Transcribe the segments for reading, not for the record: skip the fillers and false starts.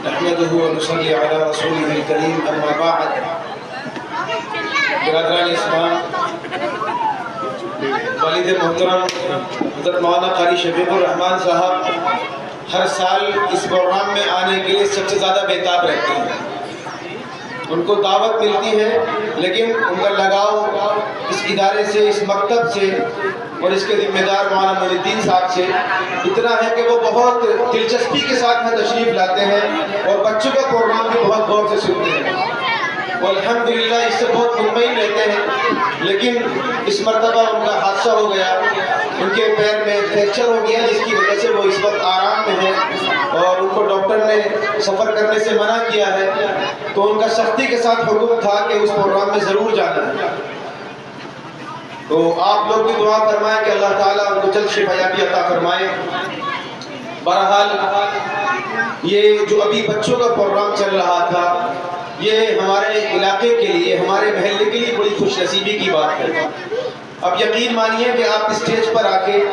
نحمده ونصلي على رسوله الكريم اما بعد. برادران اسلام، والد محترم حضرت مولانا قاری شفیق الرحمان صاحب ہر سال اس پروگرام میں آنے کے لیے سب سے زیادہ بےتاب رہتے ہیں. ان کو دعوت ملتی ہے لیکن ان کا لگاؤ اس ادارے سے، اس مکتب سے اور اس کے ذمہ دار مولانا معین الدین صاحب سے اتنا ہے کہ وہ بہت دلچسپی کے ساتھ میں تشریف لاتے ہیں اور بچوں کا پروگرام بھی بہت غور سے سنتے ہیں. وہ الحمدللہ اس سے بہت مطمئن رہتے ہیں. لیکن اس مرتبہ ان کا حادثہ ہو گیا، ان کے پیر میں فریکچر ہو گیا، جس کی وجہ سے وہ اس وقت آرام میں ہیں اور ان کو ڈاکٹر نے سفر کرنے سے منع کیا ہے. تو ان کا سختی کے ساتھ حکم تھا کہ اس پروگرام میں ضرور جانا ہے. تو آپ لوگ بھی دعا فرمائیں کہ اللہ تعالیٰ ان کو جلد شفا یابی عطا فرمائے. بہرحال یہ جو ابھی بچوں کا پروگرام چل رہا تھا، یہ ہمارے علاقے کے لیے، ہمارے محلے کے لیے بڑی خوش نصیبی کی بات ہے. اب یقین مانیے کہ آپ اسٹیج پر آ کے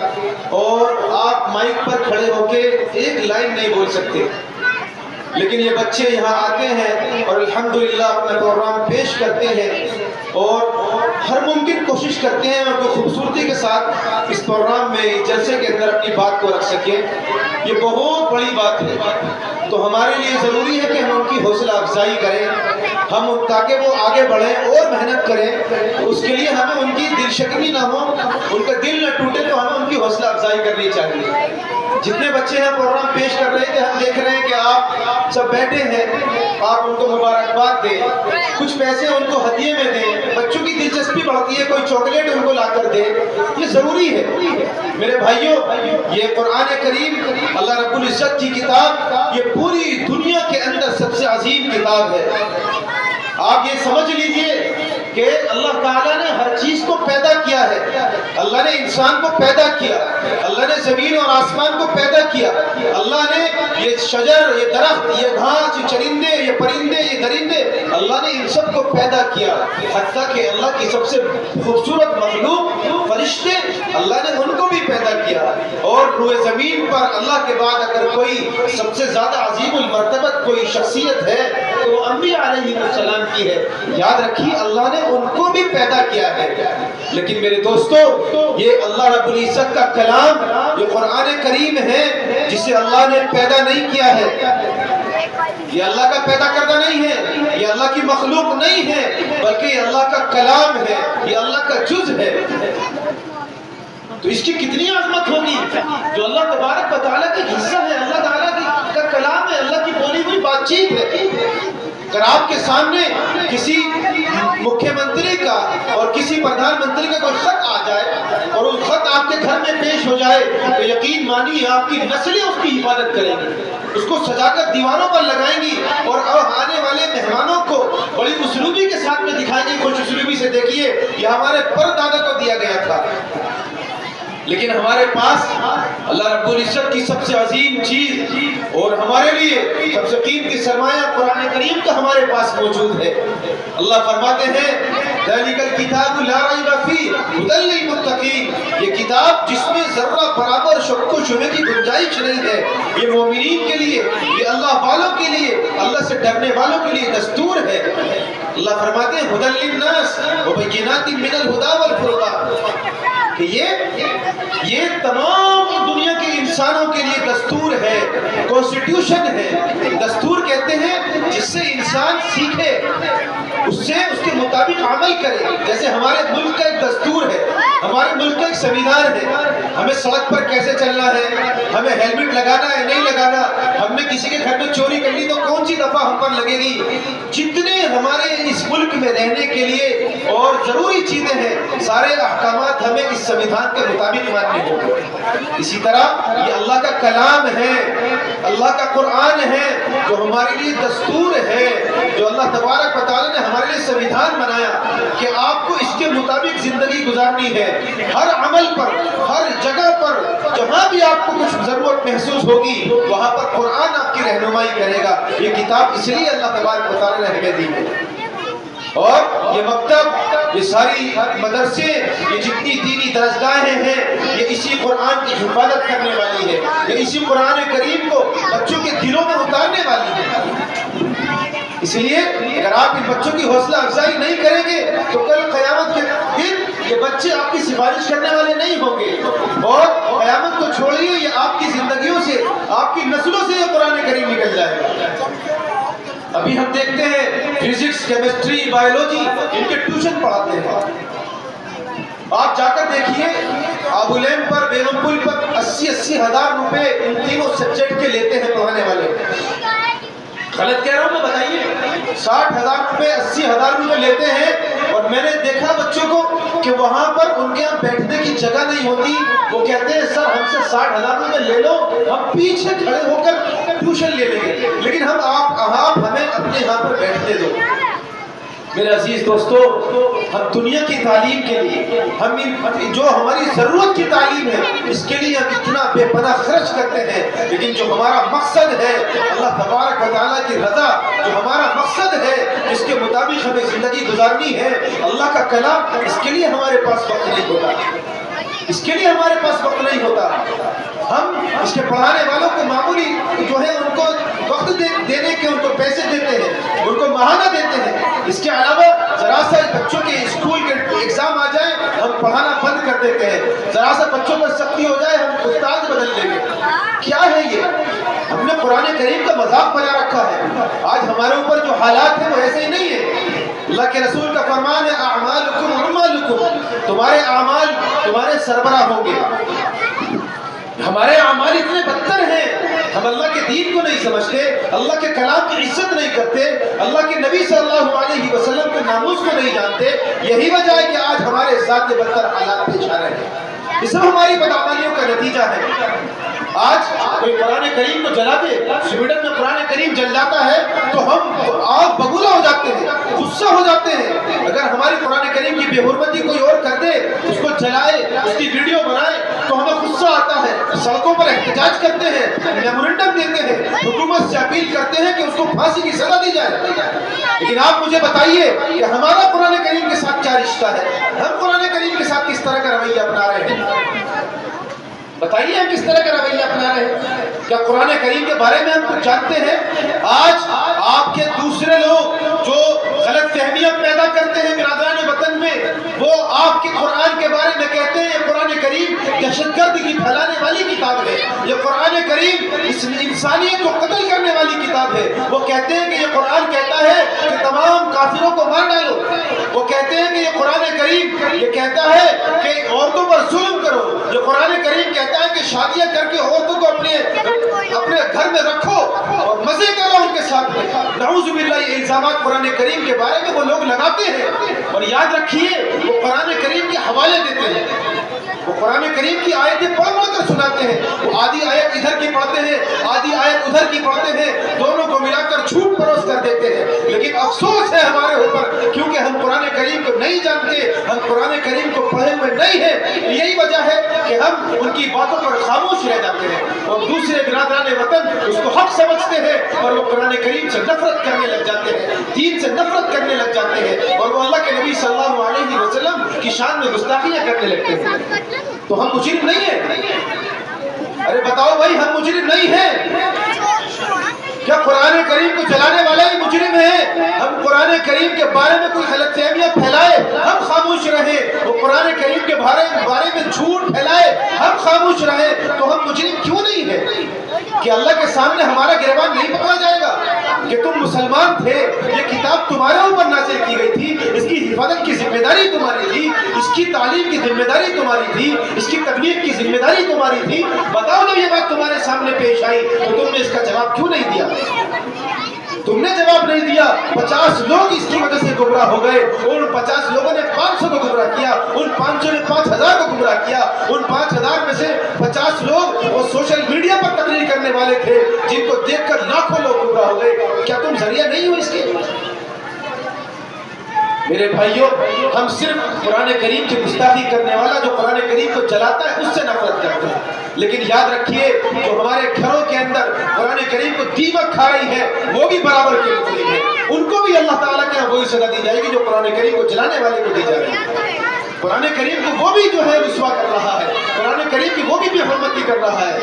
اور آپ مائک پر کھڑے ہو کے ایک لائن نہیں بول سکتے، لیکن یہ بچے یہاں آتے ہیں اور الحمدللہ اپنا پروگرام پیش کرتے ہیں اور ہر ممکن کوشش کرتے ہیں اور خوبصورتی کے ساتھ اس پروگرام میں، جلسے کے اندر اپنی بات کو رکھ سکیں. یہ بہت بڑی بات ہے. تو ہمارے لیے ضروری ہے کہ ہم ان کی حوصلہ افزائی کریں، ہم تاکہ وہ آگے بڑھیں اور محنت کریں. اس کے لیے ہمیں ان کی دل شکنی نہ ہو، ان کا دل نہ ٹوٹے، تو ہمیں ان کی حوصلہ افزائی کرنی چاہیے. جتنے بچے ہیں پروگرام پیش کر رہے تھے، ہم دیکھ رہے ہیں کہ آپ سب بیٹھے ہیں. آپ ان کو مبارکباد دیں، کچھ پیسے ان کو ہدیے میں دیں. بچوں کی دلچسپی بڑھتی ہے، کوئی چاکلیٹ ان کو لا کر دے. یہ ضروری ہے میرے بھائیوں. یہ قرآن کریم اللہ رب العزت کی کتاب، یہ پوری دنیا کے اندر سب سے عظیم کتاب ہے. آپ یہ سمجھ لیجئے کہ اللہ تعالیٰ نے ہر چیز کو پیدا کیا ہے. اللہ نے انسان کو پیدا کیا، اللہ نے زمین اور آسمان کو پیدا کیا، اللہ نے یہ شجر، یہ درخت، یہ گھاس، یہ چرندے، یہ پرندے، یہ درندے، اللہ نے ان سب کو پیدا کیا. حتیٰ کہ اللہ کی سب سے خوبصورت مخلوق فرشتے، اللہ نے ان کو بھی پیدا کیا. اور روئے زمین پر اللہ کے بعد اگر کوئی سب سے زیادہ عظیم المرتبت کوئی شخصیت ہے تو وہ انبیاء علیہ السلام کی ہے. یاد رکھیے اللہ نے ان کو بھی پیدا کیا ہے. لیکن میرے دوستو، یہ اللہ رب العزت کا کلام، جو قرآن کریم ہے، جسے اللہ نے پیدا نہیں کیا ہے، یہ اللہ کا پیدا کردہ نہیں ہے، یہ اللہ کی مخلوق نہیں ہے، بلکہ یہ اللہ کا کلام ہے، یہ اللہ کا جز ہے. تو اس کی کتنی عظمت ہوگی جو اللہ تبارک و تعالیٰ کا حصہ ہے، اللہ تعالیٰ کا کلام ہے، اللہ کی بولی ہوئی بات چیت ہے. اگر آپ کے سامنے کسی مکھیہ منتری کا اور کسی پردھان منتری کا کوئی خط آ جائے اور وہ خط آپ کے گھر میں پیش ہو جائے تو یقین مانیے آپ کی نسلیں اس کی حفاظت کریں گی، اس کو سجا کر دیواروں پر لگائیں گی اور آنے والے مہمانوں کو بڑی اسلوبی کے ساتھ میں دکھائیں گی. خوش اسلوبی سے دیکھیے یہ ہمارے پردادا کو دیا گیا تھا. لیکن ہمارے پاس اللہ رب العزت کی سب سے عظیم چیز اور ہمارے لیے سب سے قیمتی سرمایہ قرآن کریم کا ہمارے پاس موجود ہے. اللہ فرماتے ہیں ذَلِكَ الْكِتَابُ لَا رَيْبَ فِيهِ هُدًى لِّلْمُتَّقِينَ، یہ کتاب جس میں ذرہ برابر شک و شبہ کی گنجائش نہیں ہے، یہ مومنین کے لیے، یہ اللہ والوں کے لیے، اللہ سے ڈرنے والوں کے لیے دستور ہے. اللہ فرماتے ہیں هُدًى لِّلنَّاسِ وَبَيِّنَاتٍ مِّنَ الْهُدَىٰ وَالْفُرْقَانِ، کہ یہ تمام دنیا کے انسانوں کے لیے دستور ہے، کانسٹیٹیوشن ہے. دستور کہتے ہیں جس سے انسان سیکھے، اس سے اس کے مطابق عمل کرے. جیسے ہمارے ملک کا ایک دستور ہے، ہمارے ملک کا ایک سنویدھان ہے، ہمیں سڑک پر کیسے چلنا ہے، ہمیں ہیلمٹ لگانا ہے نہیں لگانا، ہم نے کسی کے گھر میں چوری کر لی تو کون سی دفعہ ہم پر لگے گی. جتنے ہمارے اس ملک میں رہنے کے لیے اور ضروری چیزیں ہیں، سارے احکامات ہمیں اس سنویدھان کے مطابق ماننے ہوں گے. اسی طرح یہ اللہ کا کلام ہے، اللہ کا قرآن ہے، جو ہمارے لیے دستور ہے، جو اللہ تبارک و تعالی نے ہمارے لیے سنویدھان بنایا کہ آپ کو اس کے مطابق زندگی گزارنی ہے. ہر عمل پر، ہر جگہ پر، جہاں بھی آپ کو کچھ ضرورت محسوس ہوگی وہاں پر قرآن آپ کی رہنمائی کرے گا. یہ کتاب اس لیے اللہ تبارک و تعالی نے ہمیں دی ہے. اور یہ مکتب، یہ ساری مدرسے، یہ جتنی دینی درسگاہیں ہیں، یہ اسی قرآن کی حفاظت کرنے والی ہے، یہ اسی قرآن کریم کو بچوں کے دلوں میں اتارنے والی ہے. اس لیے اگر آپ ان بچوں کی حوصلہ افزائی نہیں کریں گے تو کل قیامت کے دن یہ بچے آپ کی سفارش کرنے والے نہیں ہوں گے، اور قیامت کو چھوڑیے یہ آپ کی زندگیوں سے، آپ کی نسلوں سے یہ قرآن کریم نکل جائے گا۔ ابھی ہم دیکھتے ہیں فزکس، کیمسٹری، بایولوجی ان کے ٹیوشن پڑھاتے ہیں۔ آپ جا کر دیکھیے آبولین پر، بیگمپل پر 80 ہزار روپے ان تینوں سبجیکٹ کے لیتے ہیں پڑھانے والے۔ غلط کہہ رہا ہوں میں؟ بتائیے 60 ہزار روپے 80 ہزار روپے لیتے ہیں، اور میں نے دیکھا بچوں کو کہ وہاں پر ان کے یہاں بیٹھنے کی جگہ نہیں ہوتی، وہ کہتے ہیں سر ہم سے 60 ہزار روپے لے لو، ہم پیچھے کھڑے ہو کر ٹیوشن لے لیں گے، لیکن آپ ہمیں اپنے یہاں پر بیٹھنے دو۔ میرے عزیز دوستو، ہم دنیا کی تعلیم کے لیے، ہم جو ہماری ضرورت کی تعلیم ہے اس کے لیے ہم اتنا بے پناہ خرچ کرتے ہیں، لیکن جو ہمارا مقصد ہے اللہ تبارک و تعالیٰ کی رضا، جو ہمارا مقصد ہے جس کے مطابق ہمیں زندگی گزارنی ہے، اللہ کا کلام، اس کے لیے ہمارے پاس وقت نہیں ہوتا، اس کے لیے ہمارے پاس وقت نہیں ہوتا۔ ہم اس کے پڑھانے والوں کو معمولی جو ہے ان کو وقت دینے کے ان کو پیسے دیتے ہیں، ان کو ماہانہ دیتے ہیں، اس کے علاوہ ذرا سا بچوں کے اسکول کے ایگزام آ جائے ہم پڑھانا بند کر دیتے ہیں، ذرا سا بچوں پر سختی ہو جائے ہم استاد بدل دیں گے۔ کیا ہے یہ؟ ہم نے قرآن کریم کا مذاق بنا رکھا ہے۔ آج ہمارے اوپر جو حالات ہیں وہ ایسے ہی نہیں ہیں۔ اللہ کے رسول کا فرمان ہے اعمالکم اعمالکم، تمہارے اعمال تمہارے سربراہ ہوں گے۔ ہمارے اعمال اتنے بدتر ہیں، ہم اللہ کے دین کو نہیں سمجھتے، اللہ کے کلام کی عزت نہیں کرتے، اللہ کے نبی صلی اللہ علیہ وسلم کے ناموس کو نہیں جانتے۔ یہی وجہ ہے کہ آج ہمارے ساتھ یہ بدتر حالات پیش آ رہے ہیں، یہ سب ہماری بدعمالیوں کا نتیجہ ہے۔ آج کوئی قرآن کریم کو جلا دے، سویڈن میں قرآن کریم جل جاتا ہے تو ہم آگ بگولا ہو جاتے ہیں، غصہ ہو جاتے ہیں۔ اگر ہماری قرآن کریم کی بے حرمتی کوئی اور کر دے، اس کو جلائے، اس کی ویڈیو بنائے تو ہمیں غصہ آتا ہے، سڑکوں پر احتجاج کرتے ہیں، میمورنڈم دیتے ہیں، حکومت سے اپیل کرتے ہیں کہ اس کو پھانسی کی سزا دی جائے۔ لیکن آپ مجھے بتائیے کہ ہمارا قرآن کریم کے ساتھ کیا رشتہ ہے؟ ہم قرآن کریم کے ساتھ کس طرح کا رویہ اپنا رہے ہیں؟ بتائیے ہم کس طرح کا رویہ اپنا رہے ہیں؟ کیا قرآن کریم کے بارے میں ہم کچھ جانتے ہیں؟ آج آپ کے دوسرے لوگ جو غلط فہمیاں پیدا کرتے ہیں برادران وطن میں، وہ آپ کے قرآن کے بارے میں کہتے ہیں یہ قرآن کریم دہشت گردی پھیلانے والی کتاب ہے، یہ قرآن کریم اس انسانیت کو قتل کرنے والی کتاب ہے۔ وہ کہتے ہیں کہ یہ قرآن کہتا ہے کہ تمام کافروں کو مار ڈالو، وہ کہتے ہیں کہ یہ قرآن کریم یہ کہتا ہے کہ عورتوں پر ظلم کرو، یہ قرآن کریم کہتا ہے کہ شادیاں کر کے عورتوں کو اپنے گھر میں رکھو اور مزے کرو ان کے ساتھ میں۔ نعوذ باللہ، یہ الزامات قرآن کریم کے بارے میں وہ لوگ لگاتے ہیں، اور یاد رکھیے وہ قرآن کریم کے حوالے دیتے ہیں، وہ قرآن کریم کی آیتیں پڑھ کر سناتے ہیں، وہ آدھی آیت ادھر کی پڑھتے ہیں، آدھی آیت ادھر کی پڑھتے ہیں، دونوں کو ملا کر جھوٹ پروس کر دیتے ہیں۔ لیکن افسوس ہے ہمارے اوپر، کیونکہ ہم قرآن کریم کو نہیں جانتے، ہم قرآن کریم کو پڑھے ہوئے نہیں ہیں۔ یہی وجہ ہے کہ ہم ان کی باتوں پر خاموش رہ جاتے ہیں، اور دوسرے برادران وطن اس کو حق سمجھتے ہیں، اور وہ قرآن کریم سے نفرت کرنے لگ جاتے ہیں، دین سے نفرت کرنے لگ جاتے ہیں، اور وہ اللہ کے نبی صلی اللہ علیہ وسلم کی شان میں گستاخیاں کرنے لگتے ہیں۔ تو ہم مجرم نہیں ہیں؟ ارے بتاؤ بھائی، ہم مجرم نہیں ہیں؟ کیا قرآن کریم کو جلانے والا ہی مجرم ہے؟ ہم قرآن کریم کے بارے میں کوئی غلط فہمیاں پھیلائے ہم خاموش رہیں، وہ قرآن کریم کے بارے میں جھوٹ پھیلائے ہم خاموش رہیں، تو ہم مجرم کیوں نہیں ہیں؟ کہ اللہ کے سامنے ہمارا گریبان نہیں پکڑا جائے گا کہ تم مسلمان تھے، یہ کتاب تمہارے اوپر نازل کی گئی تھی، اس کی حفاظت کی ذمہ داری تمہاری تھی، اس کی تعلیم کی ذمہ داری تمہاری تھی، اس کی تبلیغ کی ذمہ داری تمہاری تھی۔ بتاؤ جب یہ بات تمہارے سامنے پیش آئی تو تم نے اس کا جواب کیوں نہیں دیا؟ تم نے جواب نہیں دیا۔ 50 لوگ اس کی وجہ سے گمراہ ہو گئے، ان 50 لوگوں نے 500 کو گمراہ کیا، ان 500 نے 5000 کو گمراہ کیا، ان 5000 میں سے 50 لوگ وہ سوشل میڈیا پر تقریر کرنے والے تھے جن کو دیکھ کر لاکھوں لوگ گمراہ ہو گئے۔ کیا تم ذریعہ نہیں ہو اس کے؟ میرے بھائیوں، ہم صرف قرآن کریم کی گستاخی کرنے والا جو قرآن کریم کو جلاتا ہے اس سے نفرت کرتے ہیں، لیکن یاد رکھیے جو ہمارے گھروں کے اندر قرآن کریم کو دیمک کھا رہی ہے وہ بھی برابر کے مجرم ہیں، ان کو بھی اللہ تعالیٰ کے وہی سزا دی جائے گی جو قرآن کریم کو جلانے والے کو دی جا رہی ہے۔ قرآن کریم کو وہ بھی جو ہے رسوا کر رہا ہے، قرآن کریم کی وہ بھی بے حرمتی کر رہا ہے،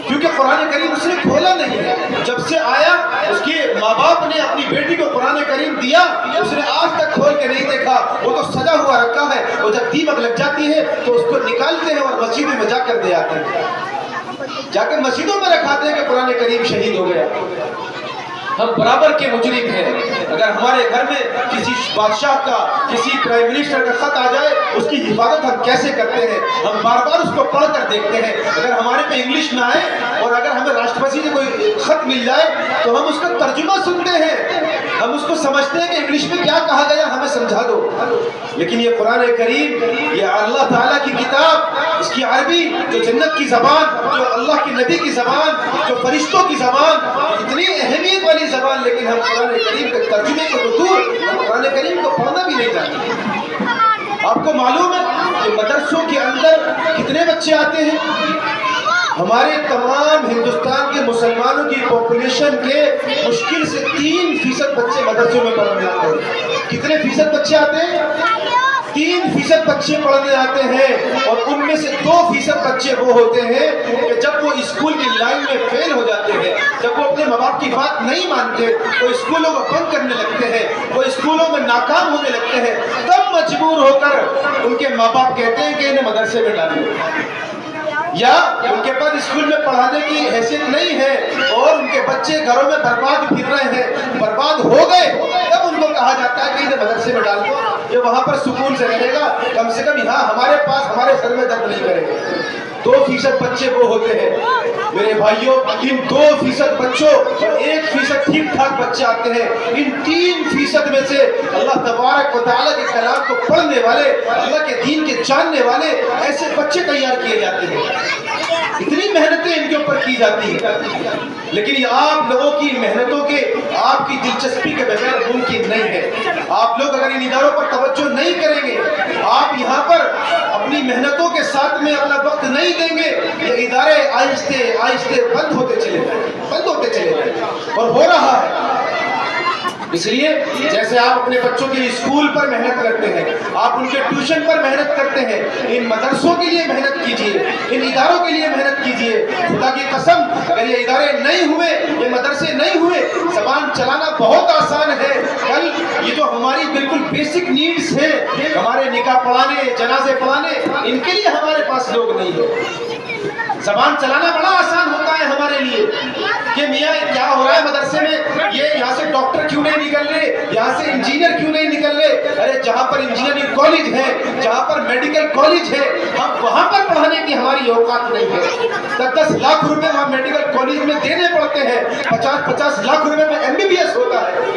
کیونکہ قرآن کریم اس نے کھولا نہیں ہے، جب سے آیا اس کی ماں باپ نے اپنی بیٹی کو قرآن کریم دیا، اس نے آج تک کھول کے نہیں دیکھا، وہ تو سجا ہوا رکھا ہے، اور جب دیمک لگ جاتی ہے تو اس کو نکالتے ہیں اور مسجد میں جا کر دے آتے ہیں، جا کے مسجدوں میں رکھاتے ہیں کہ قرآن کریم شہید ہو گیا۔ ہم برابر کے مجرم ہیں۔ اگر ہمارے گھر میں کسی بادشاہ کا، کسی پرائم منسٹر کا خط آ جائے، اس کی حفاظت ہم کیسے کرتے ہیں؟ ہم بار بار اس کو پڑھ کر دیکھتے ہیں۔ اگر ہمارے پہ انگلش نہ آئے اور اگر ہمیں راشٹرپتی سے کوئی خط مل جائے تو ہم اس کا ترجمہ سنتے ہیں، ہم اس کو سمجھتے ہیں کہ انگلش میں کیا کہا گیا، ہمیں سمجھا دو۔ لیکن یہ قرآن کریم، یہ اللہ تعالیٰ کی کتاب، اس کی عربی جو جنت کی زبان، جو اللہ کی نبی کی زبان، جو فرشتوں کی زبان، اتنی اہمیت والی زبان، لیکن ہم قرآن کریم کے ترجمے کو تو دور، ہم قرآن کریم کو پڑھنا بھی نہیں جانتے۔ آپ کو معلوم ہے کہ مدرسوں کے اندر کتنے بچے آتے ہیں؟ ہمارے تمام ہندوستان کے مسلمانوں کی پاپولیشن کے مشکل سے 3% بچے مدرسوں میں پڑھنے آتے ہیں۔ کتنے فیصد بچے آتے ہیں؟ 3% بچے پڑھنے آتے ہیں، اور ان میں سے 2% بچے وہ ہوتے ہیں کہ جب وہ اسکول کی لائن میں فیل ہو جاتے ہیں، جب وہ اپنے ماں باپ کی بات نہیں مانتے، وہ اسکولوں کو بند کرنے لگتے ہیں، وہ اسکولوں میں ناکام ہونے لگتے ہیں، تب مجبور ہو کر ان کے ماں باپ کہتے ہیں کہ انہیں مدرسے میں ڈالیں، یا ان کے پاس اسکول میں پڑھانے کی حیثیت نہیں ہے اور ان کے بچے گھروں میں برباد پھر رہے ہیں، برباد ہو گئے، تب ان کو کہا جاتا ہے کہ انہیں مدرسے میں ڈال دو، یہ وہاں پر سکون سے رہے گا، کم سے کم یہاں ہمارے پاس ہمارے سر میں درد نہیں کرے گا۔ 2% بچے وہ ہوتے ہیں میرے بھائیوں، ان 2% بچوں اور 1% ٹھیک ٹھاک بچے آتے ہیں، ان 3% میں سے اللہ تبارک و تعالیٰ کے کلام کو پڑھنے والے، اللہ کے دین کے جاننے والے ایسے بچے تیار کیے جاتے ہیں۔ اتنی محنتیں ان کے اوپر کی جاتی ہیں، لیکن یہ آپ لوگوں کی محنتوں کے، آپ کی دلچسپی کے بغیر ممکن نہیں ہے۔ آپ لوگ اگر ان اداروں پر توجہ نہیں کریں گے، آپ یہاں پر اپنی محنتوں کے ساتھ میں اپنا وقت نہیں دیں گے، یہ ادارے آہستہ آہستہ بند ہوتے چلے جائیں، اور ہو رہا ہے۔ اس لیے جیسے آپ اپنے بچوں کے اسکول پر محنت کرتے ہیں، آپ ان کے ٹیوشن پر محنت کرتے ہیں، ان مدرسوں کے لیے محنت کیجیے، ان اداروں کے لیے محنت کیجیے۔ خدا کی قسم، اگر یہ ادارے نہیں ہوئے، یہ مدرسے نہیں ہوئے، زبان چلانا بہت آسان ہے۔ کل یہ جو ہماری بالکل بیسک نیڈز ہیں، ہمارے نکاح پڑھانے، جنازے پڑھانے، ان کے لیے ہمارے پاس لوگ نہیں ہیں۔ زبان چلانا بڑا آسان ہوتا ہے ہمارے لیے کہ میاں کیا ہو رہا ہے مدرسے میں، یہ یہاں سے ڈاکٹر کیوں نہیں نکل رہے، یہاں سے انجینئر کیوں نہیں نکل رہے؟ ارے جہاں پر انجینئرنگ کالج ہے، جہاں پر میڈیکل کالج ہے، ہم وہاں پر پڑھانے کی ہماری اوقات نہیں ہے۔ 10 لاکھ روپے وہاں میڈیکل کالج میں دینے پڑتے ہیں، 50 لاکھ روپے میں MBBS ہوتا ہے۔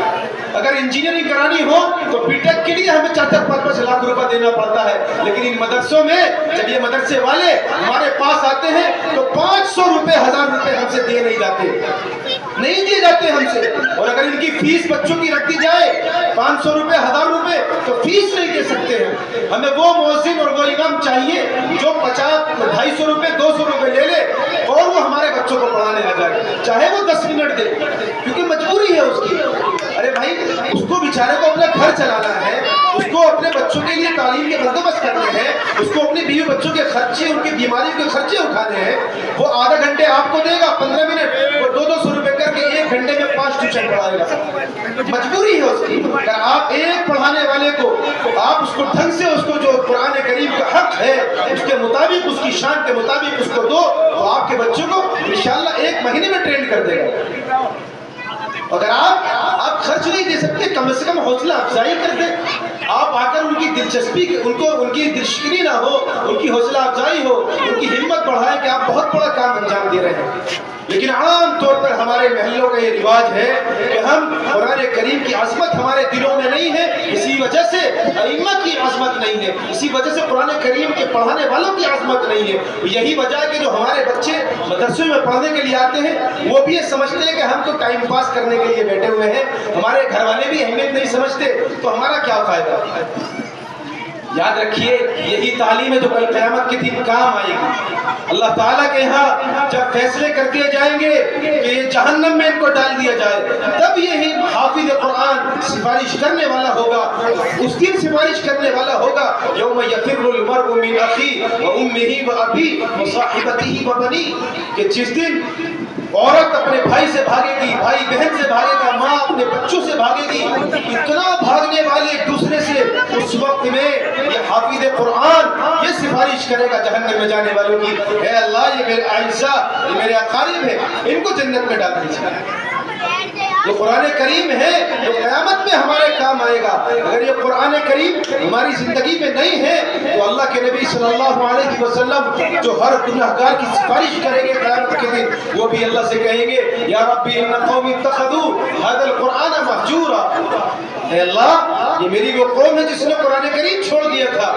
اگر انجینئرنگ کرانی ہو تو بی ٹیک کے لیے ہمیں 4-5 لاکھ روپے دینا پڑتا ہے، لیکن ان مدرسوں میں جب یہ مدرسے والے ہمارے پاس آتے ہیں تو 500 روپے 1000 روپے ہم سے دیے نہیں جاتے ہم سے، اور اگر ان کی فیس بچوں کی رکھ دی جائے 500 روپے 1000 روپے تو فیس نہیں دے سکتے ہیں۔ ہمیں وہ مؤذن اور وہ امام چاہیے جو 250 روپے 200 روپے لے لے اور وہ ہمارے بچوں کو پڑھانے آ جائے، چاہے وہ 10 منٹ دے، کیونکہ مجبوری ہے اس کی۔ ارے بھائی، اس کو بیچارے کو اپنا گھر چلانا ہے، اس کو اپنے بچوں کے لیے تعلیم کے بندوبست کرنے ہیں، اس کو اپنے بیوی بچوں کے خرچے، ان کی بیماریوں کے خرچے اٹھانے ہیں۔ وہ آدھا گھنٹے آپ کو دے گا، 15 منٹ، وہ 200 روپے کر کے 1 گھنٹے میں 5 ٹیوشن پڑھائے گا۔ مجبوری ہے اس کی۔ اگر آپ ایک پڑھانے والے کو، آپ اس کو ڈھنگ سے، اس کو جو قرآن کریم کا حق ہے اس کے مطابق، اس کی شان کے مطابق اس کو دو، تو آپ کے بچوں کو انشاءاللہ 1 مہینے میں ٹرین کر دے گا۔ اگر آپ خرچ نہیں دے سکتے، کم سے کم حوصلہ افزائی کر دیں۔ آپ آ کر ان کی دلچسپی، ان کی دلشکنی نہ ہو، ان کی حوصلہ افزائی ہو، ان کی ہمت بڑھائیں کہ آپ بہت بڑا کام انجام دے رہے ہیں۔ لیکن عام طور پر ہمارے محلوں کا یہ رواج ہے کہ ہم قرآن کریم کی عظمت ہمارے دلوں میں نہیں ہے، اسی وجہ سے ائمہ کی عظمت نہیں ہے، اسی وجہ سے قرآن کریم کے پڑھانے والوں کی عظمت نہیں ہے۔ یہی وجہ ہے کہ جو ہمارے بچے مدرسوں میں پڑھنے کے لیے آتے ہیں وہ بھی یہ سمجھتے ہیں کہ ہم تو ٹائم پاس کرنے کے لیے بیٹھے ہوئے ہیں، ہمارے گھر والے بھی اہمیت نہیں سمجھتے، تو ہمارا کیا فائدہ؟ یاد رکھیے، یہی تعلیم ہے جو کل قیامت کے دن کام آئے گی۔ اللہ تعالیٰ کے یہاں جب فیصلے کر دیے جائیں گے کہ یہ جہنم میں ان کو ڈال دیا جائے، تب یہی حافظ قرآن سفارش کرنے والا ہوگا، اس دن سفارش کرنے والا ہوگا یوم یفر المرء من اخیہ وامہ وابیہ وصاحبتہ وبنیہ، کہ جس دن عورت اپنے بھائی سے بھاگے گی، بھائی بہن سے بھاگے گا، ماں اپنے بچوں سے بھاگے گی، اتنا بھاگنے والے ایک دوسرے سے، اس وقت میں یہ حافظ قرآن یہ سفارش کرے گا جہنم میں جانے والوں کی، اے اللہ یہ میرے اعزاء، یہ میرے اقارب ہیں، ان کو جنت میں ڈال دیجیے۔ یہ قرآن کریم ہے جو قیامت میں ہمارے کام آئے گا۔ اگر یہ قرآن کریم ہماری زندگی میں نہیں ہے تو اللہ کے نبی صلی اللہ علیہ وسلم جو ہر گناہگار کی سفارش کریں گے قیامت کے دن، وہ بھی اللہ سے کہیں گے یا ربی ان قوم اتخذوا هذا القرآن مہجورا، اے اللہ یہ میری وہ قوم ہے جس نے قرآن کریم چھوڑ دیا تھا۔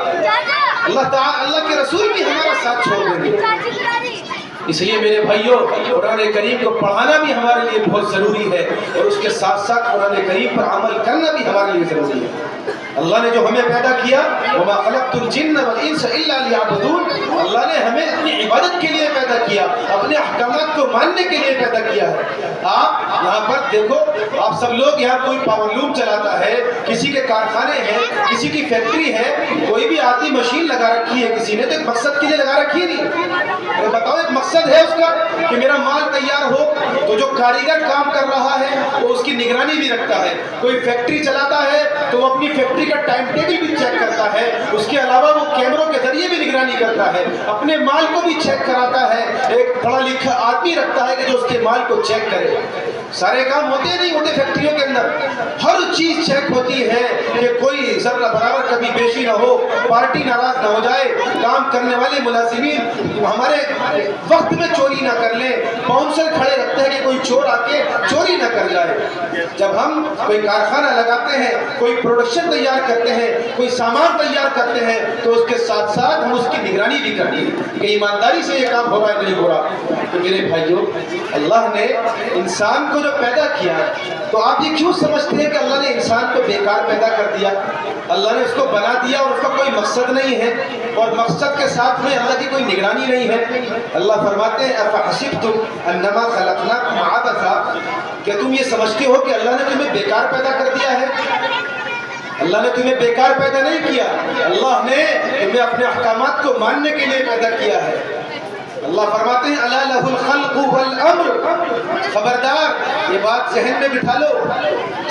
اللہ تعالی اللہ کے رسول بھی ہمارا ساتھ چھوڑ دیں گے۔ اس لیے میرے بھائیوں قرآن کریم کو پڑھانا بھی ہمارے لیے بہت ضروری ہے، اور اس کے ساتھ ساتھ قرآن کریم پر عمل کرنا بھی ہمارے لیے ضروری ہے۔ اللہ نے جو ہمیں پیدا کیا وما خلقت الجن والانس الا لیعبدون، اللہ نے ہمیں اپنی عبادت کے لیے پیدا کیا، اپنے احکامات کو ماننے کے لیے پیدا کیا ہے۔ آپ یہاں پر دیکھو، آپ سب لوگ یہاں کوئی پاور لوم چلاتا ہے، کسی کے کارخانے ہیں، کسی کی فیکٹری ہے، کوئی بھی آدمی مشین لگا رکھی ہے کسی نے تو ایک مقصد کے لیے لگا رکھی نہیں، بتاؤ ایک مقصد ہے اس کا کہ میرا مال تیار ہو، تو جو کاریگر کام کر رہا ہے وہ اس کی نگرانی بھی رکھتا ہے۔ کوئی فیکٹری چلاتا ہے تو وہ اپنی فیکٹری کا ٹائم ٹیبل بھی چیک کرتا ہے، اس کے علاوہ وہ کیمروں کے ذریعے بھی نگرانی کرتا ہے، اپنے مال کو بھی چیک کراتا ہے، ایک پڑھا لکھا آدمی رکھتا ہے کہ جو اس کے مال کو چیک کرے۔ سارے کام ہوتے نہیں ہوتے فیکٹریوں کے اندر، ہر چیز چیک ہوتی ہے کہ کوئی ذرہ برابر کبھی بیشی نہ ہو، پارٹی ناراض نہ ہو جائے، کام کرنے والے ملازمین ہمارے وقت میں چوری نہ کر لیں، باؤنسر کھڑے رکھتے ہیں کہ کوئی چور آ کے چوری نہ کر جائے۔ جب ہم کوئی کارخانہ لگاتے ہیں، کوئی پروڈکشن تیار کرتے ہیں، کوئی سامان تیار کرتے ہیں، تو اس کے ساتھ ساتھ ہم اس کی نگرانی بھی کرتے ہیں کہ ایمانداری سے یہ کام ہو رہا ہے نہیں ہو رہا۔ تو میرے بھائیوں اللہ نے انسان کو جو پیدا کیا، تو آپ یہ کیوں سمجھتے ہیں کہ اللہ نے انسان کو بیکار پیدا کر دیا؟ اللہ نے اس کو بنا دیا اور اس کا کوئی مقصد نہیں ہے، اور مقصد کے ساتھ میں اللہ کی کوئی نگرانی نہیں ہے۔ اللہ فرماتے ہیں افحسبتم انما خلقناکم عبثا، کہ تم یہ سمجھتے ہو کہ اللہ نے تمہیں بیکار پیدا کر دیا ہے؟ اللہ نے تمہیں بیکار پیدا نہیں کیا، اللہ نے تمہیں اپنے احکامات کو ماننے کے لیے پیدا کیا ہے۔ اللہ فرماتے ہیں الا لہ الخلق والامر، خبردار یہ بات ذہن میں بٹھا لو،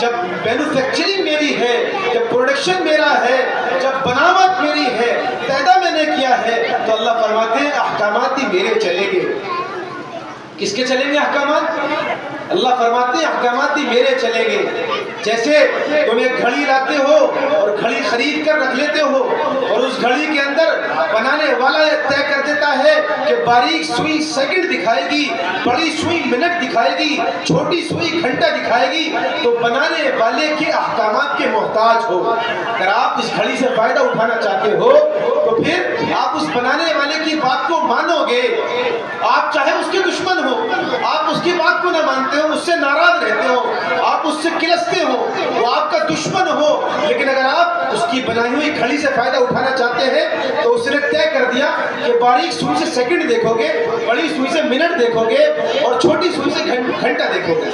جب مینوفیکچرنگ میری ہے، جب پروڈکشن میرا ہے، جب بناوٹ میری ہے، پیدا میں نے کیا ہے، تو اللہ فرماتے ہیں احکامات ہی میرے چلیں گے۔ کس کے چلیں گے احکامات؟ اللہ فرماتے ہیں احکامات ہی میرے چلیں گے۔ جیسے تم ایک گھڑی لاتے ہو اور گھڑی خرید کر رکھ لیتے ہو، اور اس گھڑی کے اندر بنانے والا یہ طے کر دیتا ہے کہ باریک سوئی سیکنڈ دکھائے گی، بڑی سوئی منٹ دکھائے گی، چھوٹی سوئی گھنٹہ دکھائے گی، تو بنانے والے کے احکامات کے محتاج ہو۔ اگر آپ اس گھڑی سے فائدہ اٹھانا چاہتے ہو تو پھر آپ اس بنانے والے کی بات کو مانو گے، آپ چاہے اس کے دشمن ہو، آپ اس کی بات کو نہ مانتے ہو، اس سے ناراض رہتے ہو، آپ اس سے کلستے ہو، وہ آپ کا دشمن ہو، لیکن اگر آپ اس کی بنائی ہوئی گھڑی سے فائدہ اٹھانا چاہتے ہیں تو اس نے طے کر دیا کہ باریک سوئی سے سیکنڈ دیکھو گے، بڑی سوئی سے منٹ دیکھو گے، اور چھوٹی سوئی سے گھنٹہ دیکھو گے۔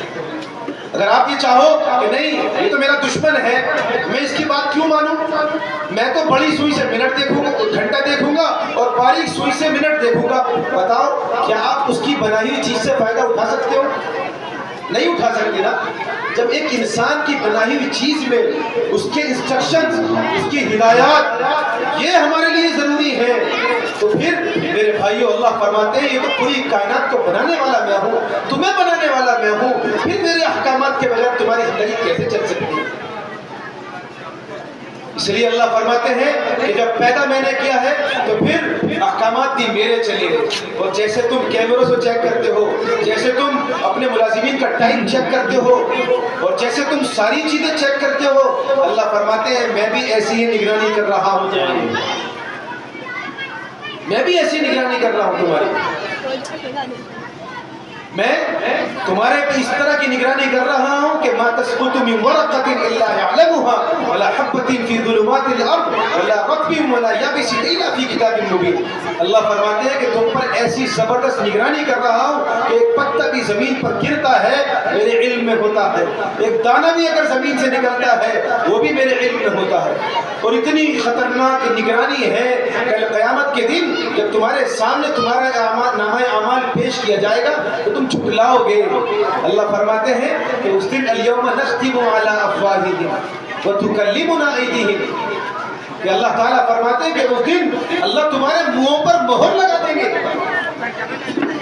اگر آپ یہ چاہو کہ نہیں یہ تو میرا دشمن ہے، میں اس کی بات کیوں مانوں، میں تو بڑی سوئی سے منٹ دیکھوں گا، گھنٹہ دیکھوں گا، اور باریک سوئی سے منٹ دیکھوں گا، بتاؤ کیا آپ اس کی بنائی ہوئی چیز سے فائدہ اٹھا سکتے ہو؟ نہیں اٹھا سکتے نا۔ جب ایک انسان کی بنائی ہوئی چیز میں اس کے انسٹرکشنز، اس کی ہدایات یہ ہمارے لیے ضروری ہے، تو پھر میرے بھائیو اللہ فرماتے ہیں یہ تو پوری کائنات کو بنانے والا میں ہوں، تمہیں بنانے والا میں ہوں، پھر میرے احکامات کے بغیر تمہاری زندگی کیسے چل سکتی ہے؟ اس لیے اللہ فرماتے ہیں کہ جب پیدا میں نے کیا ہے تو پھر احکامات بھی میرے چلے گئے۔ اور جیسے تم کیمروں سے چیک کرتے ہو، جیسے تم اپنے ملازمین کا ٹائم چیک کرتے ہو، اور جیسے تم ساری چیزیں چیک کرتے ہو، اللہ فرماتے ہیں میں بھی ایسی ہی نگرانی کر رہا ہوں تمہاری، میں بھی ایسی نگرانی کر رہا ہوں تمہاری، میں تمہارے پہ اس طرح کی نگرانی کر رہا ہوں کہ ما تسقط من ورقۃ الا يعلمها ولا حبۃ فی ظلمات الارض ولا رطب ولا یابس الا فی کتاب مبین۔ اللہ فرماتے ہیں کہ تم پر ایسی زبردست نگرانی کر رہا ہوں کہ ایک پتا بھی زمین پر گرتا ہے میرے علم میں ہوتا ہے، ایک دانہ بھی اگر زمین سے نکلتا ہے وہ بھی میرے علم میں ہوتا ہے۔ اور اتنی خطرناک نگرانی ہے کل قیامت کے دن جب تمہارے سامنے تمہارا نامہ اعمال پیش کیا جائے گا تو تم چھٹلاؤ گے۔ اللہ فرماتے ہیں کہ اس دن الیوم نختم علی افواہہم وتکلمنا ایدیہم کہ اللہ تعالیٰ فرماتے ہیں کہ اس دن اللہ تمہارے منہوں پر مہر لگا دیں گے،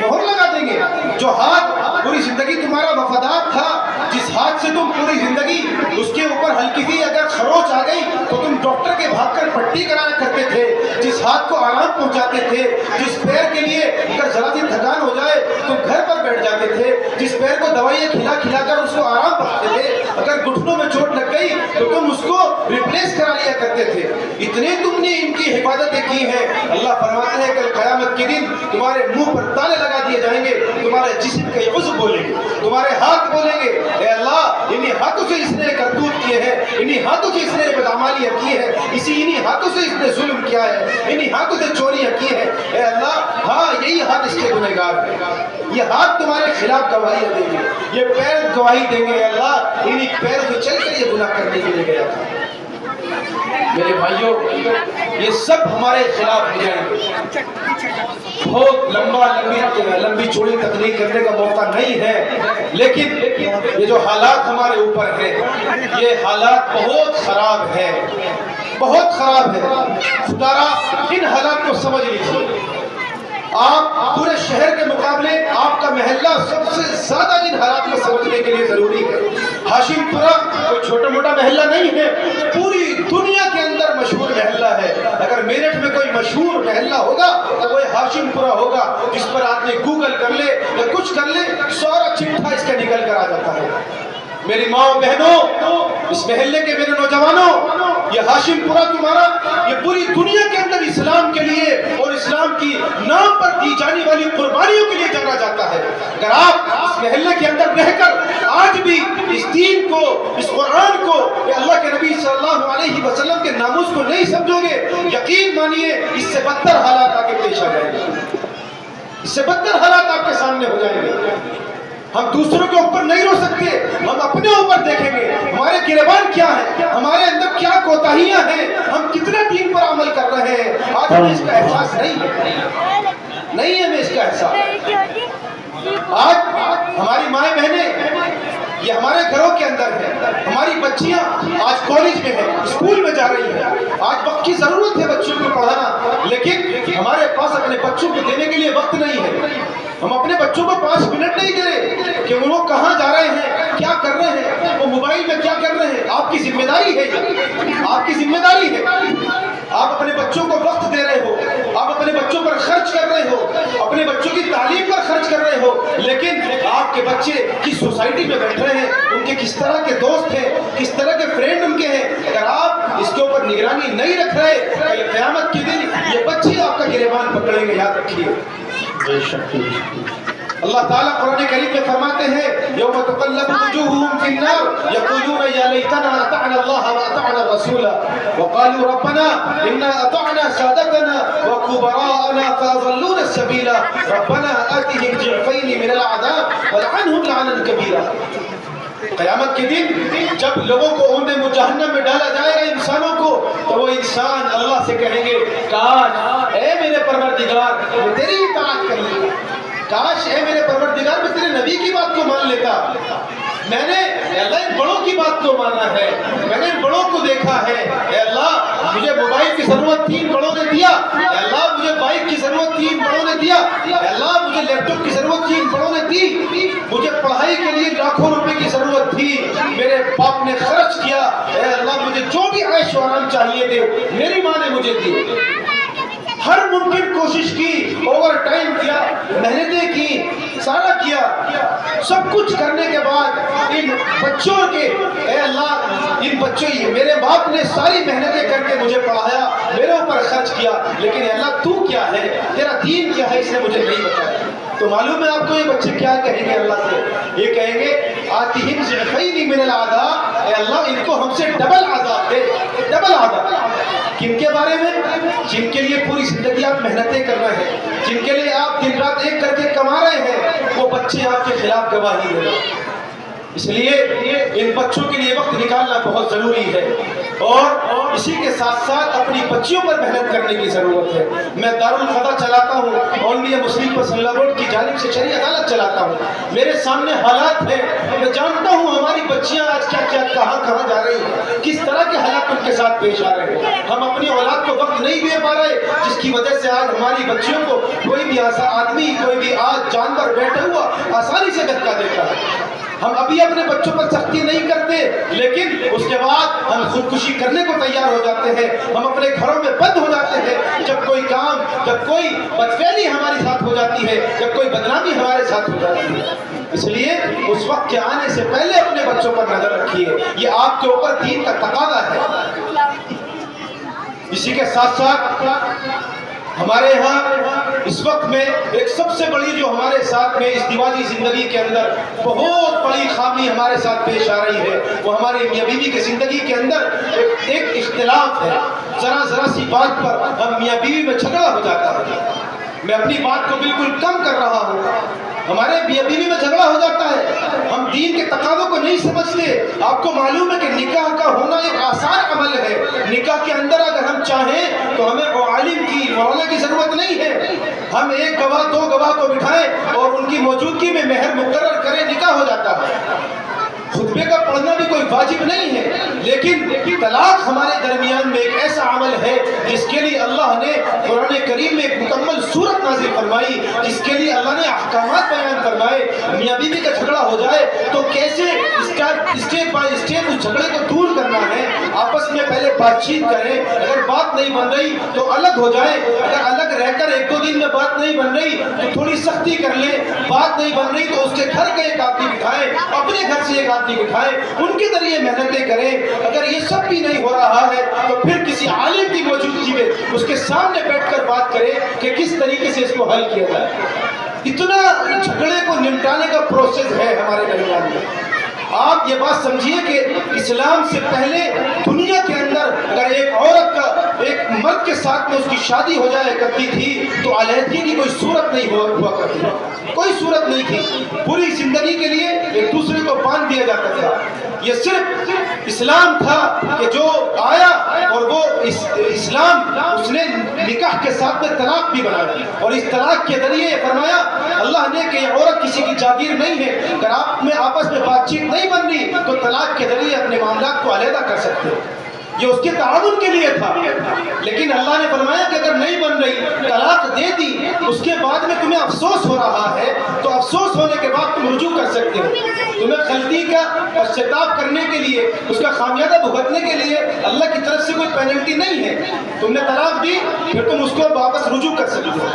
مہر لگا دیں گے۔ جو ہاتھ پوری زندگی تمہارا وفادار تھا، جس ہاتھ سے تم پوری زندگی اس کے اوپر ہلکی سی اگر خروچ آ گئی تو تم ڈاکٹر کے بھاگ کر پٹی کرایا کرتے تھے، جس ہاتھ کو آرام پہنچاتے تھے، جس پیر کے لیے اگر ذرا سی تھکان ہو جائے تو گھر پر بیٹھ جاتے تھے، جس پیر کو دوائیاں کھلا کھلا کر اس کو آرام بخشتے تھے، اگر گھٹنوں میں چوٹ لگ گئی تو تم اس کو ریپلیس کرا لیا کرتے تھے، اتنے تم نے ان کی حفاظتیں کی ہیں۔ اللہ فرماتے ہیں کہ قیامت کے دن تمہارے منہ پر تالے لگا دیے جائیں گے، تمہارے جسم کے عضو بولیں گے، تمہارے ہاتھ بولیں گے اے اللہ انہی ہاتھوں سے اس نے کرتوت کیے ہیں، انہی ہاتھوں سے اس نے بدعمالیاں کی ہے، انہی ہاتھوں سے اس نے ظلم کیا ہے، انہی ہاتھوں سے چوریاں کی ہیں۔ اے اللہ ہاں یہی ہاتھ اس کے گنہگار ہیں، یہ ہاتھ تمہارے خلاف گواہی دیں گے، یہ پیر گواہی دیں گے اے اللہ انہی پیر سے چل کر یہ گناہ کرنے کے لیے گیا تھا۔ میرے بھائیوں یہ سب ہمارے خلاف ہو جائیں گے۔ بہت لمبی چوڑی تقریر کرنے کا موقع نہیں ہے، لیکن یہ جو حالات ہمارے اوپر ہیں یہ حالات بہت خراب ہے، بہت خراب ہے۔ خدارا ان حالات کو سمجھ لیجیے، آپ پورے شہر کے مقابلے آپ کا محلہ سب سے زیادہ ان حالات کو سمجھنے کے لیے ضروری ہے۔ ہاشم پورہ کوئی چھوٹا موٹا محلہ نہیں ہے، پوری دنیا کے اندر مشہور محلہ ہے۔ اگر میرٹھ میں کوئی مشہور محلہ ہوگا تو وہ ہاشم پورہ ہوگا، جس پر آدمی گوگل کر لے یا کچھ کر لے سارا چٹھا اس کا نکل کر آ جاتا ہے۔ میری ماں بہنوں، اس محلے کے میرے نوجوانوں، یہ ہاشم پورہ تمہارا یہ پوری دنیا کے اندر اسلام کے لیے اور اسلام کی نام پر دی جانے والی قربانیوں کے لیے جانا جاتا ہے۔ اگر آپ اس محلے کے اندر رہ کر آج بھی اس دین کو، اس قرآن کو، اللہ کے نبی صلی اللہ علیہ وسلم کے ناموس کو نہیں سمجھو گے، یقین مانیے اس سے بدتر حالات آگے پیش آ جائیں گے، اس سے بدتر حالات آپ کے سامنے ہو جائیں گے۔ ہم دوسروں کے اوپر نہیں رو سکتے، ہم اپنے اوپر دیکھیں گے ہمارے گریبان کیا ہے، ہمارے اندر کیا کوتاہیاں ہیں، ہم کتنا دین پر عمل کر رہے ہیں۔ آج ہمیں اس کا احساس نہیں ہے، نہیں ہمیں اس کا احساس۔ آج ہماری مائیں بہنیں یہ ہمارے گھروں کے اندر ہے، ہماری بچیاں آج کالج میں ہیں، اسکول میں جا رہی ہیں، آج وقت کی ضرورت ہے بچوں کو پڑھانا، لیکن ہمارے پاس اپنے بچوں کو دینے کے لیے وقت نہیں ہے۔ ہم اپنے بچوں کو 5 منٹ نہیں دے رہے کہ وہ کہاں جا رہے ہیں، کیا کر رہے ہیں، وہ موبائل میں کیا کر رہے ہیں۔ آپ کی ذمہ داری ہے، آپ کی ذمہ داری ہے، آپ اپنے بچوں کو وقت دے رہے ہو، آپ اپنے بچوں پر خرچ کر رہے ہو، اپنے بچوں کی تعلیم پر خرچ کر رہے ہو، لیکن آپ کے بچے کس سوسائٹی میں بیٹھ رہے ہیں، ان کے کس طرح کے دوست ہیں، کس طرح کے فرینڈ ان کے ہیں، اگر آپ اس کے اوپر نگرانی نہیں رکھ رہے تو قیامت کے دن یہ بچے آپ کا گریبان پکڑیں گے، یاد رکھیے۔ اللہ تعالیٰ قرآن کریم میں فرماتے ہیں یوم تقلب وجوہہم فی النار یقولون یا لیتنا اطعنا اللہ واطعنا الرسول وقالوا ربنا انا اطعنا سادتنا وکبراءنا فاضلونا السبیل ربنا آتهم ضعفین من العذاب ولعنهم لعنا کبیرا۔ قیامت کے دن جب لوگوں کو اونڈے جہنم میں ڈالا جائے گا انسانوں کو، تو وہ انسان اللہ سے کہیں گے کاش اے میرے پروردگار میں تیری اطاعت کر لیتا، کاش اے میرے پروردگار میں تیرے نبی کی بات کو مان لیتا، میں نے اے اللہ ان بڑوں کی بات کو مانا ہے، میں نے ان بڑوں کو دیکھا ہے، اے اللہ مجھے موبائل کی ضرورت تھی ان بڑوں نے دیا، اے اللہ مجھے بائک کی ضرورت تھی ان بڑوں نے دیا، اے اللہ مجھے لیپ ٹاپ کی ضرورت تھی ان بڑوں نے دی، مجھے پڑھائی کے لیے لاکھوں روپے کی ضرورت تھی میرے باپ نے خرچ کیا، اے اللہ مجھے جو بھی عیش و آرام چاہیے تھے میری ماں نے مجھے دی، ہر ممکن کوشش کی، اوور ٹائم کیا، محنتیں کی، سارا کیا، سب کچھ کرنے کے بعد ان بچوں کے اے اللہ ان بچوں میرے باپ نے ساری محنتیں کر کے مجھے پڑھایا، میرے اوپر خرچ کیا، لیکن اے اللہ تو کیا ہے، تیرا دین کیا ہے، اس نے مجھے نہیں بتایا۔ تو معلوم ہے آپ کو یہ بچے کیا کہیں گے اللہ سے، یہ کہیں گے آتِہِمْ ضِعْفَيْنِ مِنَ الْعَذَابِ، اے اللہ ان کو ہم سے ڈبل عذاب دے، ڈبل عذاب۔ کن کے بارے میں؟ جن کے لیے پوری زندگی آپ محنتیں کر رہے ہیں، جن کے لیے آپ دن رات ایک کر کے کما رہے ہیں، وہ بچے آپ کے خلاف گواہی دے رہے ہیں۔ اس لیے ان بچوں کے لیے وقت نکالنا بہت ضروری ہے، اور اسی کے ساتھ ساتھ اپنی بچیوں پر محنت کرنے کی ضرورت ہے۔ میں دارالفتا چلاتا ہوں، آل انڈیا مسلم پرسنل لا بورڈ کی جانب سے شرعی عدالت چلاتا ہوں۔ میرے سامنے حالات ہیں، میں جانتا ہوں ہماری بچیاں آج کیا کیا کہاں جا رہی ہیں، کس طرح کے حالات ان کے ساتھ پیش آ رہے ہیں۔ ہم اپنی اولاد کو وقت نہیں دے پا رہے، جس کی وجہ سے آج ہماری بچیوں کو کوئی بھی آدمی، کوئی بھی آج جانور بیٹھا ہوا آسانی سے دھکا دیتا ہے۔ ہم ابھی اپنے بچوں پر سختی نہیں کرتے، لیکن اس کے بعد ہم خودکشی کرنے کو تیار ہو جاتے ہیں، ہم اپنے گھروں میں بند ہو جاتے ہیں جب کوئی کام، جب کوئی بدفعلی ہمارے ساتھ ہو جاتی ہے، جب کوئی بدنامی ہمارے ساتھ ہو جاتی ہے۔ اس لیے اس وقت کے آنے سے پہلے اپنے بچوں پر نظر رکھیے، یہ آپ کے اوپر دین کا تقاضا ہے۔ اسی کے ساتھ ساتھ ہمارے یہاں اس وقت میں ایک سب سے بڑی جو ہمارے ساتھ میں ازدواجی زندگی کے اندر بہت بڑی خامی ہمارے ساتھ پیش آ رہی ہے، وہ ہماری میاں بیوی کی زندگی کے اندر ایک اختلاف ہے۔ ذرا سی بات پر ہم میاں بیوی میں جھگڑا ہو جاتا ہے۔ میں اپنی بات کو بالکل کم کر رہا ہوں، ہمارے میاں بیوی میں جھگڑا ہو جاتا ہے، ہم دین کے تقاضوں کو نہیں سمجھتے۔ آپ کو معلوم ہے کہ نکاح کا ہونا ایک آسان عمل ہے، نکاح کے اندر اگر ہم چاہیں تو ہمیں عالم کی، مولانا کی ضرورت نہیں ہے، ہم ایک گواہ، دو گواہ کو بٹھائیں اور ان کی موجودگی میں مہر مقرر کریں، نکاح ہو جاتا ہے۔ خطبے کا پڑھنا بھی کوئی واجب نہیں ہے، لیکن طلاق ہمارے درمیان میں ایک ایسا عمل ہے جس کے لیے اللہ نے قرآن کریم میں ایک مکمل سورت نازل فرمائی، جس کے لیے اللہ نے احکامات بیان فرمائے۔ میاں بیوی کا جھگڑا ہو جائے تو کیسے اسٹیپ بائی اسٹیپ اس جھگڑے کو دور کرنا ہے، آپس میں پہلے بات چیت کریں، اگر بات نہیں بن رہی تو الگ ہو جائے، اگر الگ رہ کر ایک دو دن میں بات نہیں بن رہی تو تھوڑی سختی کر لیں، بات نہیں بن رہی تو اس کے گھر کا ایک آدمی بٹھائیں، اپنے گھر سے ایک آدمی بٹھائیں، ان کے ذریعے محنتیں کریں۔ اگر یہ سب بھی نہیں ہو رہا ہے تو پھر کسی عالم کی موجودگی میں اس کے سامنے بیٹھ کر بات کریں کہ کس طریقے سے اس کو حل کیا جائے۔ اتنا جھگڑے کو نمٹانے کا پروسیس ہے ہمارے درمیان میں۔ آپ یہ بات سمجھیے کہ اسلام سے پہلے دنیا کے اندر اگر ایک عورت کا ایک مرد کے ساتھ میں اس کی شادی ہو جائے کرتی تھی تو علیحدگی کی کوئی صورت نہیں ہوا کرتی، کوئی صورت نہیں تھی، پوری زندگی کے لیے ایک دوسرے کو باندھ دیا جاتا تھا۔ یہ صرف اسلام تھا کہ جو آیا اور وہ اسلام اس نے نکاح کے ساتھ میں طلاق بھی بنایا، اور اس طلاق کے ذریعے فرمایا اللہ نے کہ عورت کسی کی جاگیر نہیں ہے، اگر آپ میں آپس میں بات چیت نہیں بن رہی تو طلاق کے ذریعے اپنے معاملات کو علیحدہ کر سکتے ہو۔ یہ اس کے تعاون کے لیے تھا، لیکن اللہ نے فرمایا کہ اگر نہیں بن رہی، طلاق دے دی، اس کے بعد میں تمہیں افسوس ہو رہا ہے تو افسوس ہونے کے بعد تم رجوع کر سکتے ہو۔ تمہیں غلطی کا پشچاتاپ کرنے کے لیے، اس کا خامیازہ بھگتنے کے لیے اللہ کی طرف سے کوئی پینلٹی نہیں ہے۔ تم نے طلاق دی، پھر تم اس کو واپس رجوع کر سکتے ہو،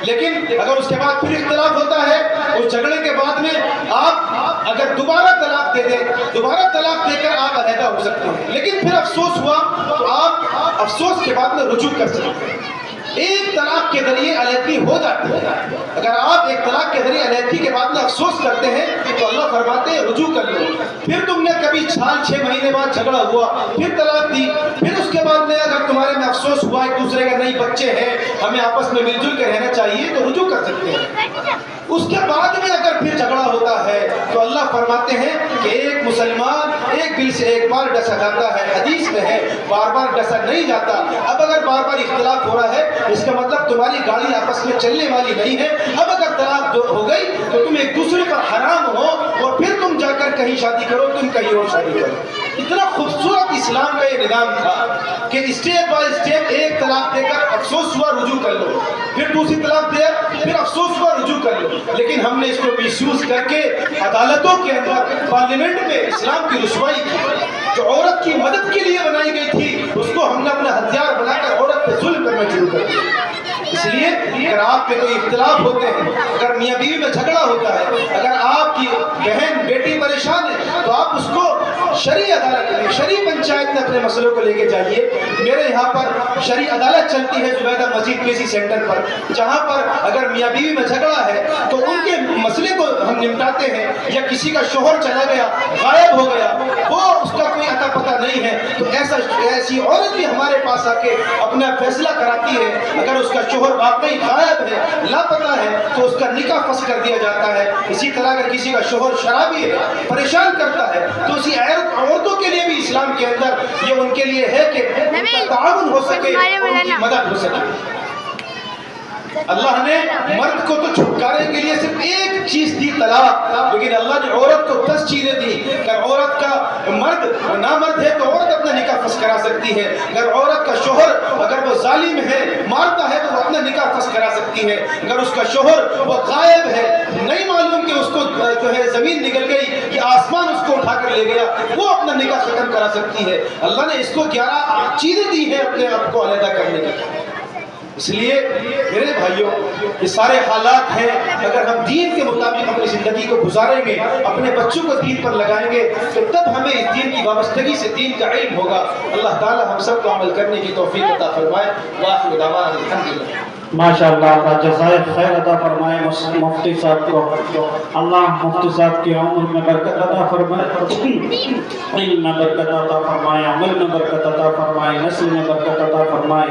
لیکن اگر اس کے بعد پھر اختلاف ہوتا ہے، اس جھگڑے کے بعد میں آپ اگر دوبارہ طلاق دے دیں، دوبارہ طلاق دے کر آپ علیحدہ ہو سکتے ہیں، لیکن پھر افسوس ہوا تو آپ افسوس کے بعد میں رجوع کر سکتے ہیں۔ ایک طلاق کے ذریعے علیحدگی ہو جاتی ہے۔ اگر آپ ایک طلاق کے ذریعے علیحدگی کے بعد میں افسوس کرتے ہیں تو اللہ فرماتے ہیں رجوع کر لو۔ پھر تم نے کبھی 6 مہینے بعد جھگڑا ہوا، پھر طلاق دی، پھر اس کے بعد میں اگر تمہارے میں افسوس ہوا ایک دوسرے کے نہیں بچے ہیں، ہمیں آپس میں مل جل کے رہنا چاہیے، تو رجوع کر سکتے ہیں۔ اس کے بعد میں اگر پھر جھگڑا ہوتا ہے تو اللہ فرماتے ہیں کہ ایک مسلمان ایک دل سے ایک بار ڈسا جاتا ہے، حدیث میں ہے بار بار ڈسا نہیں جاتا۔ اب اگر بار بار اختلاف ہو رہا ہے اس کا مطلب تمہاری گاڑی آپس میں چلنے والی نہیں ہے۔ اب اگر طلاق ہو گئی تو تم ایک دوسرے پر حرام ہو اور پھر تم جا کر کہیں شادی کرو، تم کہیں اور شادی کرو۔ اتنا خوبصورت اسلام کا یہ نظام تھا کہ اسٹیپ بائی اسٹیپ ایک طلاق دے کر افسوس ہوا رجوع کر لو، پھر دوسری طلاق دے پھر افسوس ہوا رجوع کر لو، لیکن ہم نے اس کو مس یوز کر کے عدالتوں کے اندر، پارلیمنٹ میں اسلام کی رسوائی کی۔ جو عورت کی مدد کے لیے بنائی گئی تھی اس کو ہم نے اپنا ہتھیار بنا کر عورت پہ ظلم کرنا شروع کر دیا۔ اس لیے اگر آپ پہ کوئی اختلاف ہوتے ہیں، اگر میاں بیوی میں جھگڑا ہوتا ہے، اگر آپ کی بہن بیٹی پریشان ہے تو آپ اس کو شرعی عدالت میں، شرعی پنچایت میں اپنے مسئلوں کو لے کے جائیے۔ میرے یہاں پر شرعی عدالت چلتی ہے زبیدہ مسجد پیسی سینٹر پر، جہاں پر اگر میاں بیوی میں جھگڑا ہے تو ان کے مسئلے کو ہم نمٹاتے ہیں، یا کسی کا شوہر چلا گیا، غائب ہو گیا، وہ اس کا کوئی عطا پتہ نہیں ہے، تو ایسی عورت بھی ہمارے پاس پاس آ کے اپنا فیصلہ کراتی ہے. اگر اس کا شوہر واقعی غائب ہے, لاپتہ ہے, تو اس کا نکاح فسخ کر دیا جاتا ہے. اسی طرح اگر کسی کا شوہر شرابی ہے, پریشان کرتا ہے, تو اسی عورتوں کے لیے بھی اسلام کے اندر یہ ان کے لیے ہے کہ ان کا تعاون ہو سکے, ان کی مدد ہو سکے. اللہ نے مرد کو تو چھٹکارے کے لیے صرف ایک چیز دی, طلاق, لیکن اللہ نے عورت کو 10 چیزیں دی. اگر عورت کا مرد نامرد ہے تو عورت اپنا نکاح فسخ کرا سکتی ہے. اگر عورت کا شوہر اگر وہ ظالم ہے, مارتا ہے, تو وہ اپنا نکاح فسخ کرا سکتی ہے. اگر اس کا شوہر وہ غائب ہے, نہیں معلوم کہ اس کو جو ہے زمین نکل گئی کہ آسمان اس کو اٹھا کر لے گیا, وہ اپنا نکاح ختم کرا سکتی ہے. اللہ نے اس کو 11 چیزیں دی ہیں اپنے آپ کو علیحدہ کرنے کی. اس لیے میرے بھائیوں, یہ سارے حالات ہیں. اگر ہم دین کے مطابق اپنی زندگی کو گزاریں گے, اپنے بچوں کو دین پر لگائیں گے, تو تب ہمیں اس دین کی وابستگی سے دین کا علم ہوگا. اللہ تعالی ہم سب کو عمل کرنے کی توفیق عطا فرمائے. وآخر دعوانا الحمدللہ. ماشاءاللہ, اللہ جزائے خیر عطا فرمائے مفتی صاحب کو. اللہ مفتی صاحب کی عمر میں برکت عطا فرمائے, علم میں برکت عطا فرمائے, عمل میں برکت عطا فرمائے, نسل میں برکت عطا فرمائے.